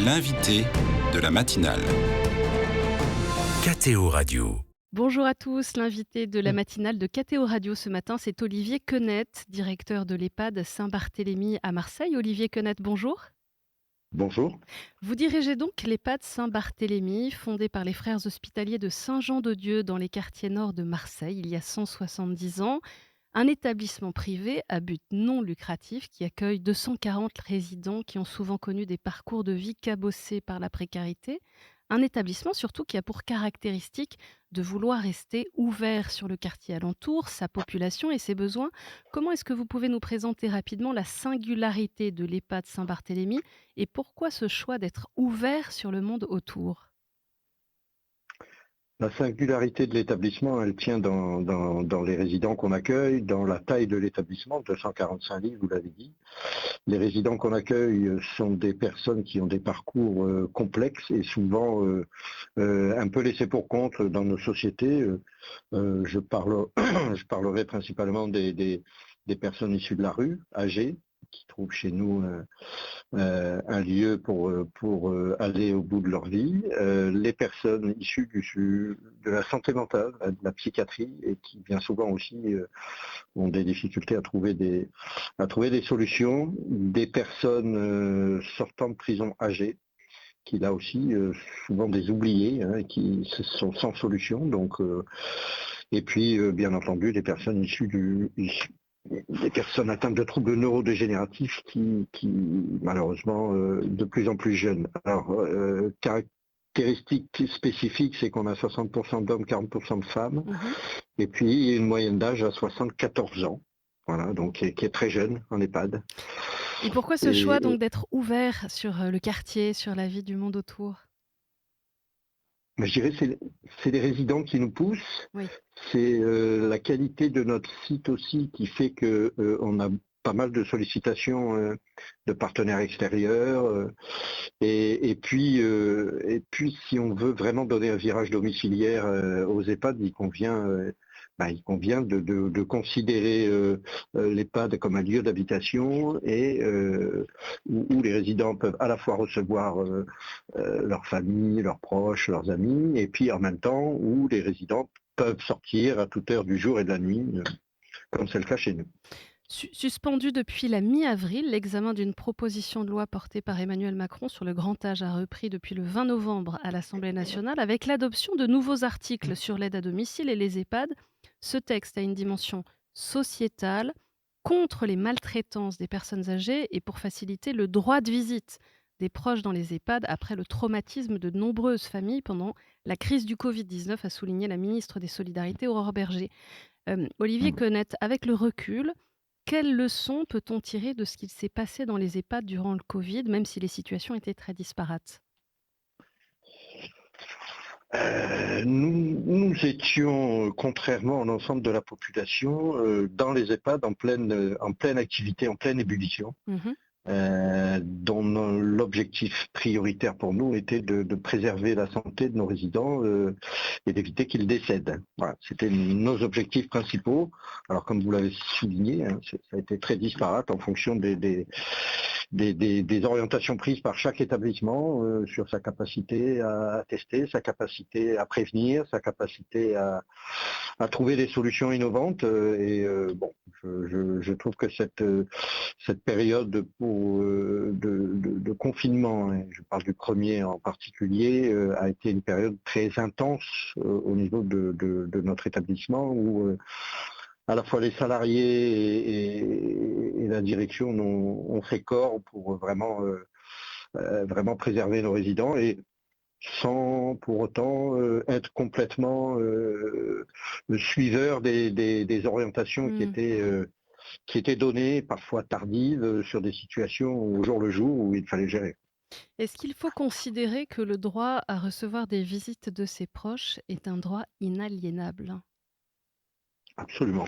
L'invité de la matinale. KTO Radio. Bonjour à tous, l'invité de la matinale de KTO Radio ce matin, c'est Olivier Quenette, directeur de l'EHPAD Saint-Barthélemy à Marseille. Olivier Quenette, bonjour. Bonjour. Vous dirigez donc l'EHPAD Saint-Barthélemy, fondé par les frères hospitaliers de Saint-Jean-de-Dieu dans les quartiers nord de Marseille il y a 170 ans. Un établissement privé à but non lucratif qui accueille 240 résidents qui ont souvent connu des parcours de vie cabossés par la précarité. Un établissement surtout qui a pour caractéristique de vouloir rester ouvert sur le quartier alentour, sa population et ses besoins. Comment est-ce que vous pouvez nous présenter rapidement la singularité de l'EHPAD Saint-Barthélemy et pourquoi ce choix d'être ouvert sur le monde autour ? La singularité de l'établissement, elle tient dans les résidents qu'on accueille, dans la taille de l'établissement, 245 lits, vous l'avez dit. Les résidents qu'on accueille sont des personnes qui ont des parcours complexes et souvent un peu laissés pour compte dans nos sociétés. Je parlerai principalement des personnes issues de la rue, âgées, qui trouvent chez nous un lieu pour aller au bout de leur vie, les personnes issues de la santé mentale, de la psychiatrie, et qui bien souvent aussi ont des difficultés à trouver des solutions, des personnes sortant de prison âgées, qui là aussi souvent des oubliés, qui sont sans solution, donc et puis bien entendu des personnes issues des personnes atteintes de troubles neurodégénératifs qui malheureusement de plus en plus jeunes. Alors, caractéristique spécifique, c'est qu'on a 60% d'hommes, 40% de femmes, et puis une moyenne d'âge à 74 ans, voilà, donc qui est très jeune en EHPAD. Et pourquoi ce choix donc d'être ouvert sur le quartier, sur la vie du monde autour ? Mais je dirais c'est les résidents qui nous poussent, oui. C'est la qualité de notre site aussi qui fait que on a pas mal de sollicitations de partenaires extérieurs et puis si on veut vraiment donner un virage domiciliaire aux EHPAD, il convient de considérer l'EHPAD comme un lieu d'habitation et où les résidents peuvent à la fois recevoir leur famille, leurs proches, leurs amis, et puis en même temps où les résidents peuvent sortir à toute heure du jour et de la nuit, comme c'est le cas chez nous. Suspendu depuis la mi-avril, l'examen d'une proposition de loi portée par Emmanuel Macron sur le grand âge a repris depuis le 20 novembre à l'Assemblée nationale avec l'adoption de nouveaux articles sur l'aide à domicile et les EHPAD. Ce texte a une dimension sociétale contre les maltraitances des personnes âgées et pour faciliter le droit de visite des proches dans les EHPAD après le traumatisme de nombreuses familles pendant la crise du Covid-19, a souligné la ministre des Solidarités, Aurore Bergé. Olivier Quenette, avec le recul, quelles leçons peut-on tirer de ce qu'il s'est passé dans les EHPAD durant le Covid, même si les situations étaient très disparates ? Nous étions, contrairement à l'ensemble de la population, dans les EHPAD en pleine activité, en pleine ébullition. Dont l'objectif prioritaire pour nous était de préserver la santé de nos résidents et d'éviter qu'ils décèdent. Voilà, c'était nos objectifs principaux. Alors comme vous l'avez souligné, ça a été très disparate en fonction des orientations prises par chaque établissement sur sa capacité à tester, sa capacité à prévenir, sa capacité à trouver des solutions innovantes. Je trouve que cette période de confinement, je parle du premier en particulier, a été une période très intense au niveau de notre établissement où à la fois les salariés et la direction ont fait corps pour vraiment préserver nos résidents et sans pour autant être complètement suiveur des orientations qui étaient données, parfois tardives, sur des situations au jour le jour où il fallait gérer. Est-ce qu'il faut considérer que le droit à recevoir des visites de ses proches est un droit inaliénable ? Absolument.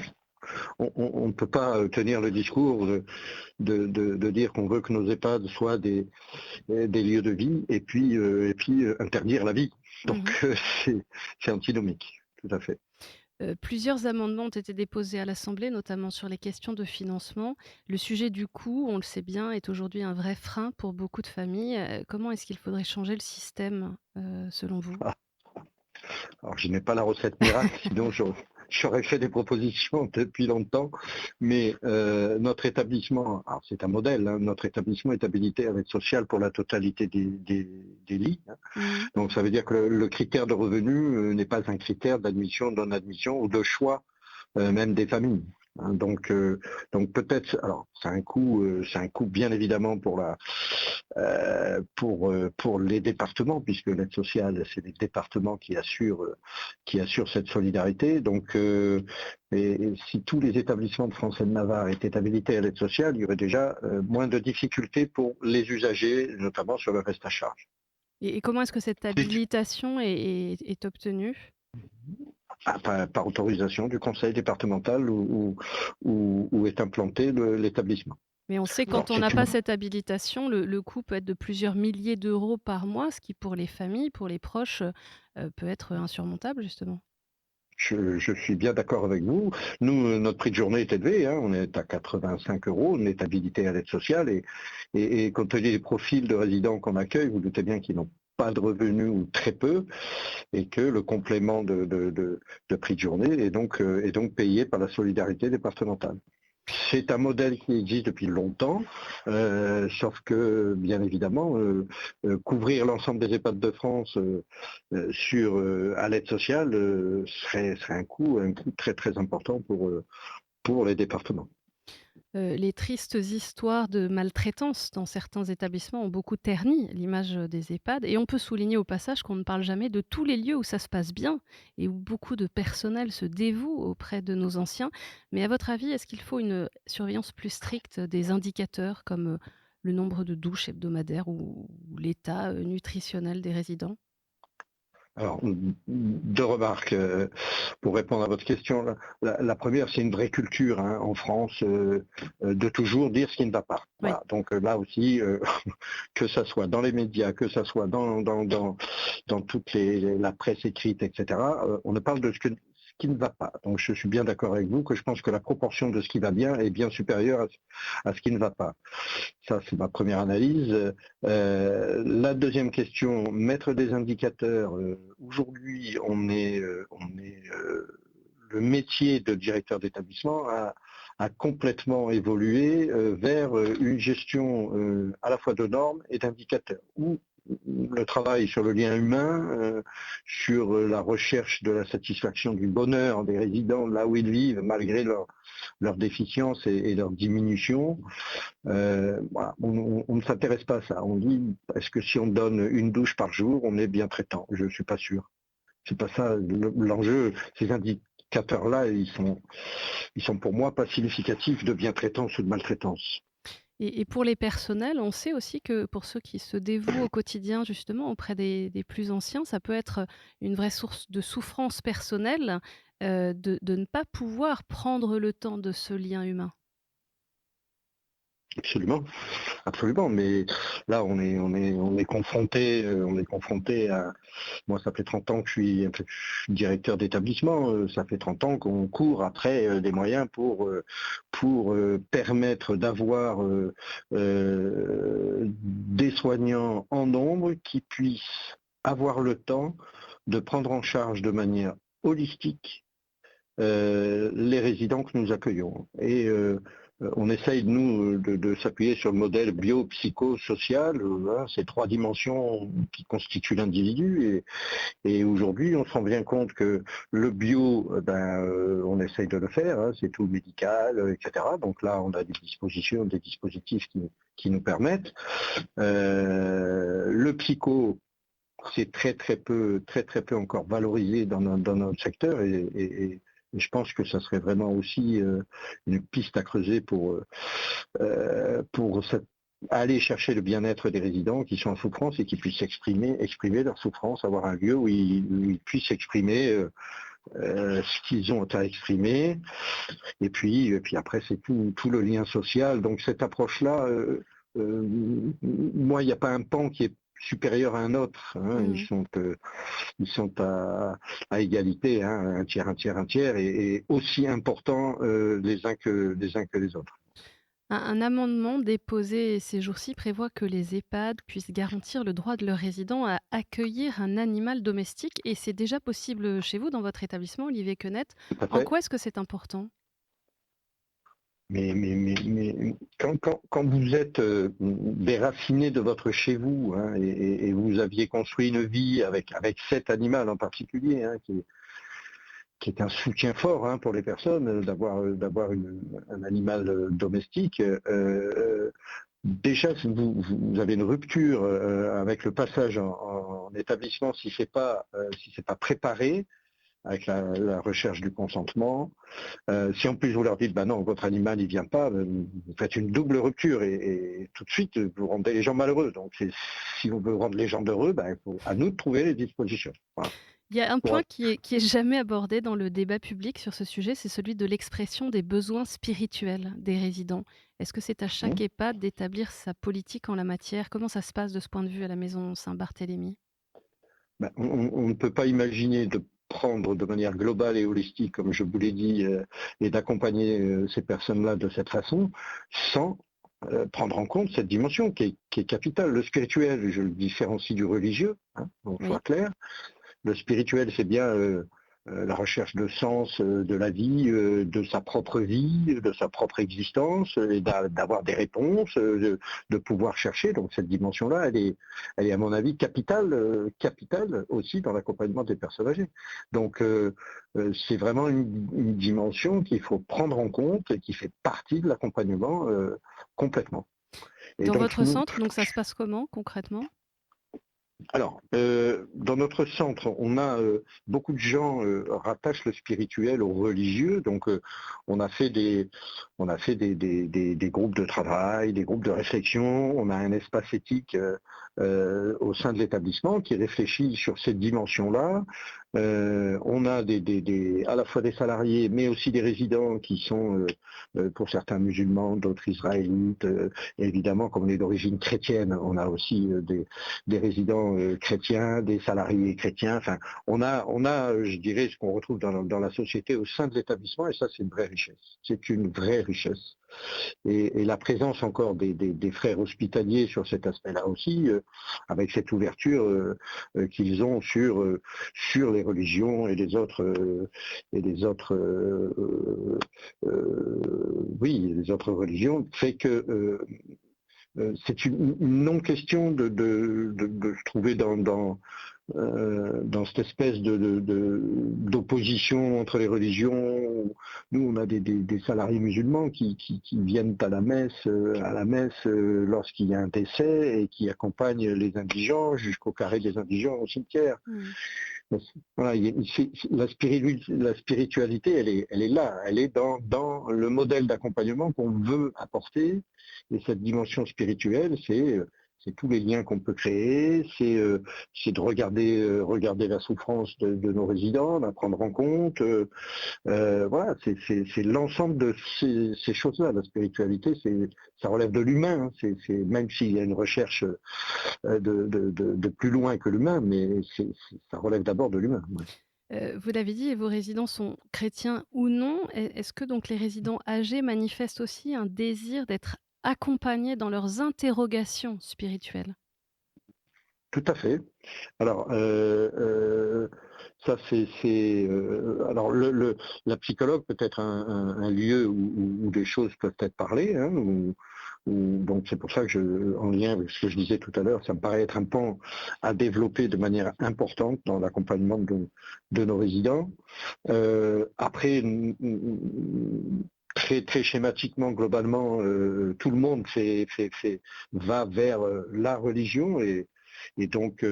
On ne peut pas tenir le discours de dire qu'on veut que nos EHPAD soient des lieux de vie et puis interdire la vie. Donc c'est antinomique, tout à fait. Plusieurs amendements ont été déposés à l'Assemblée, notamment sur les questions de financement. Le sujet du coût, on le sait bien, est aujourd'hui un vrai frein pour beaucoup de familles. Comment est-ce qu'il faudrait changer le système, selon vous? Ah, alors je n'ai pas la recette miracle, sinon j'aurais fait des propositions depuis longtemps, mais notre établissement, alors c'est un modèle, hein, notre établissement est habilité à l'aide sociale pour la totalité des lits, hein. Mmh. Donc ça veut dire que le critère de revenu n'est pas un critère d'admission, non-admission ou de choix même des familles, hein. Donc peut-être, alors c'est un coût bien évidemment pour les départements, puisque l'aide sociale, c'est les départements qui assurent cette solidarité. Donc et si tous les établissements de France et de Navarre étaient habilités à l'aide sociale, il y aurait déjà moins de difficultés pour les usagers, notamment sur le reste à charge. Et comment est-ce que cette habilitation est obtenue? Par autorisation du conseil départemental où est implanté l'établissement. Mais on sait Alors quand on n'a c'est pas une cette habilitation, le coût peut être de plusieurs milliers d'euros par mois, ce qui pour les familles, pour les proches, peut être insurmontable justement. je suis bien d'accord avec vous. Nous, notre prix de journée est élevé, hein, on est à 85 euros, on est habilité à l'aide sociale et compte tenu des profils de résidents qu'on accueille, vous doutez bien qu'ils n'ont pas de revenus ou très peu, et que le complément de prix de journée est donc payé par la solidarité départementale. C'est un modèle qui existe depuis longtemps, sauf que, bien évidemment, couvrir l'ensemble des EHPAD de France à l'aide sociale serait un coût très très important pour les départements. Les tristes histoires de maltraitance dans certains établissements ont beaucoup terni l'image, des EHPAD et on peut souligner au passage qu'on ne parle jamais de tous les lieux où ça se passe bien et où beaucoup de personnel se dévoue auprès de nos anciens. Mais à votre avis, est-ce qu'il faut une surveillance plus stricte des indicateurs comme, le nombre de douches hebdomadaires ou l'état, nutritionnel des résidents? Alors, deux remarques pour répondre à votre question. La première, c'est une vraie culture, hein, en France de toujours dire ce qui ne va pas. Oui. Voilà. Donc là aussi, que ça soit dans les médias, que ça soit dans toute la presse écrite, etc., on ne parle de ce qui ne va pas. Donc je suis bien d'accord avec vous que je pense que la proportion de ce qui va bien est bien supérieure à ce qui ne va pas. Ça, c'est ma première analyse. La deuxième question, mettre des indicateurs. Aujourd'hui, le métier de directeur d'établissement a complètement évolué vers une gestion à la fois de normes et d'indicateurs, où le travail sur le lien humain, sur la recherche de la satisfaction du bonheur des résidents là où ils vivent, malgré leurs déficiences et leurs diminutions. Voilà, on ne s'intéresse pas à ça. On dit, est-ce que si on donne une douche par jour, on est bien traitant? Je ne suis pas sûr. C'est pas ça l'enjeu. Ces indicateurs-là, ils sont pour moi pas significatifs de bien-traitance ou de maltraitance. Et pour les personnels, on sait aussi que pour ceux qui se dévouent au quotidien justement auprès des plus anciens, ça peut être une vraie source de souffrance personnelle, de ne pas pouvoir prendre le temps de ce lien humain. Absolument, absolument. Mais là, on est confronté à. Moi, ça fait 30 ans que je suis directeur d'établissement. Ça fait 30 ans qu'on court après des moyens pour permettre d'avoir des soignants en nombre qui puissent avoir le temps de prendre en charge de manière holistique les résidents que nous accueillons. Et on essaye, nous, de s'appuyer sur le modèle bio-psycho-social, hein, ces trois dimensions qui constituent l'individu. Et aujourd'hui, on se rend bien compte que le bio, on essaye de le faire, hein, c'est tout médical, etc. Donc là, on a des dispositifs qui nous permettent. Le psycho, c'est très peu encore valorisé dans notre secteur et je pense que ça serait vraiment aussi une piste à creuser pour aller chercher le bien-être des résidents qui sont en souffrance et qui puissent exprimer leur souffrance, avoir un lieu où ils puissent exprimer ce qu'ils ont à exprimer. Et puis après, c'est tout le lien social. Donc cette approche-là, moi, il n'y a pas un pan qui est supérieur à un autre. Ils sont à égalité, un tiers, un tiers, un tiers, et aussi importants les uns que les autres. Un amendement déposé ces jours-ci prévoit que les EHPAD puissent garantir le droit de leurs résidents à accueillir un animal domestique et c'est déjà possible chez vous, dans votre établissement, Olivier Quenette. Tout à En fait. quoi est-ce que c'est important? Mais quand vous êtes déraciné de votre chez vous, et vous aviez construit une vie avec cet animal en particulier, qui est un soutien fort pour les personnes, d'avoir un animal domestique, déjà si vous avez une rupture avec le passage en établissement, si c'est pas préparé, avec la recherche du consentement. Si en plus vous leur dites, bah non, votre animal il vient pas, vous faites une double rupture et tout de suite vous rendez les gens malheureux. Donc si on veut rendre les gens heureux, il faut à nous de trouver les dispositions. Voilà. Il y a un Pour- point qui est jamais abordé dans le débat public sur ce sujet, c'est celui de l'expression des besoins spirituels des résidents. Est-ce que c'est à chaque EHPAD d'établir sa politique en la matière? Comment ça se passe de ce point de vue à la maison Saint-Barthélemy? On ne peut pas imaginer de prendre de manière globale et holistique, comme je vous l'ai dit, et d'accompagner ces personnes-là de cette façon, sans prendre en compte cette dimension qui est capitale. Le spirituel, je le différencie du religieux, donc Oui. soit clair. Le spirituel, c'est bien la recherche de sens de la vie, de sa propre vie, de sa propre existence, et d'avoir des réponses, de pouvoir chercher. Donc cette dimension-là, elle est à mon avis capitale aussi dans l'accompagnement des personnes âgées. Donc c'est vraiment une dimension qu'il faut prendre en compte et qui fait partie de l'accompagnement complètement. Et Dans donc, votre centre, donc ça se passe comment concrètement? Alors, dans notre centre, on a beaucoup de gens rattachent le spirituel au religieux, donc on a fait des groupes de travail, des groupes de réflexion, on a un espace éthique au sein de l'établissement qui réfléchit sur cette dimension-là. On a à la fois des salariés, mais aussi des résidents qui sont, pour certains musulmans, d'autres israélites. Et évidemment, comme on est d'origine chrétienne, on a aussi des résidents chrétiens, des salariés chrétiens. Enfin, on a, je dirais, ce qu'on retrouve dans la société au sein de l'établissement, et ça, c'est une vraie richesse. C'est une vraie richesse. Et la présence encore des frères hospitaliers sur cet aspect-là aussi, avec cette ouverture qu'ils ont sur les religions et les autres religions, fait que c'est une non-question de se trouver dans cette espèce d'opposition entre les religions. Nous, on a des salariés musulmans qui viennent à la messe lorsqu'il y a un décès et qui accompagnent les indigents jusqu'au carré des indigents au cimetière. Voilà, la spiritualité, elle est là, elle est dans le modèle d'accompagnement qu'on veut apporter. Et cette dimension spirituelle, c'est tous les liens qu'on peut créer, c'est de regarder la souffrance de nos résidents, la prendre en compte. Voilà, c'est l'ensemble de ces choses-là. La spiritualité, ça relève de l'humain. Même s'il y a une recherche de plus loin que l'humain, mais ça relève d'abord de l'humain. Vous l'avez dit, vos résidents sont chrétiens ou non. Est-ce que donc les résidents âgés manifestent aussi un désir d'être accompagnés dans leurs interrogations spirituelles? Tout à fait. Alors, ça alors la psychologue peut être un lieu où des choses peuvent être parlées, donc c'est pour ça que en lien avec ce que je disais tout à l'heure, ça me paraît être un pan à développer de manière importante dans l'accompagnement de nos résidents. Après, très schématiquement, globalement, tout le monde va vers la religion et donc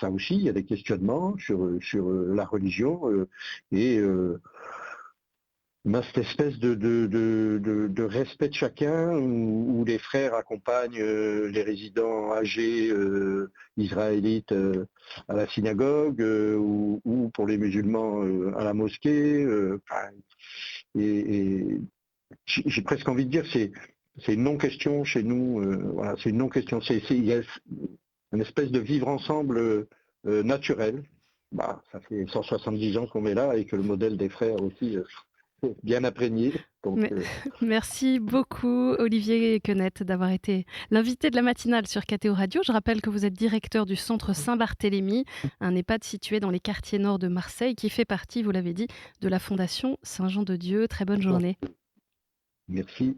ça aussi, il y a des questionnements sur la religion et on a cette espèce de respect de chacun où les frères accompagnent les résidents âgés israélites à la synagogue ou pour les musulmans à la mosquée. Et j'ai presque envie de dire c'est une non-question chez nous. Voilà, c'est une non-question. une espèce de vivre ensemble naturel. Bah, ça fait 170 ans qu'on est là et que le modèle des frères aussi est bien imprégné. Donc, Mais- Merci beaucoup, Olivier Quenette, d'avoir été l'invité de la matinale sur KTO Radio. Je rappelle que vous êtes directeur du centre Saint-Barthélemy, un EHPAD situé dans les quartiers nord de Marseille, qui fait partie, vous l'avez dit, de la Fondation Saint-Jean-de-Dieu. Très bonne journée. merci.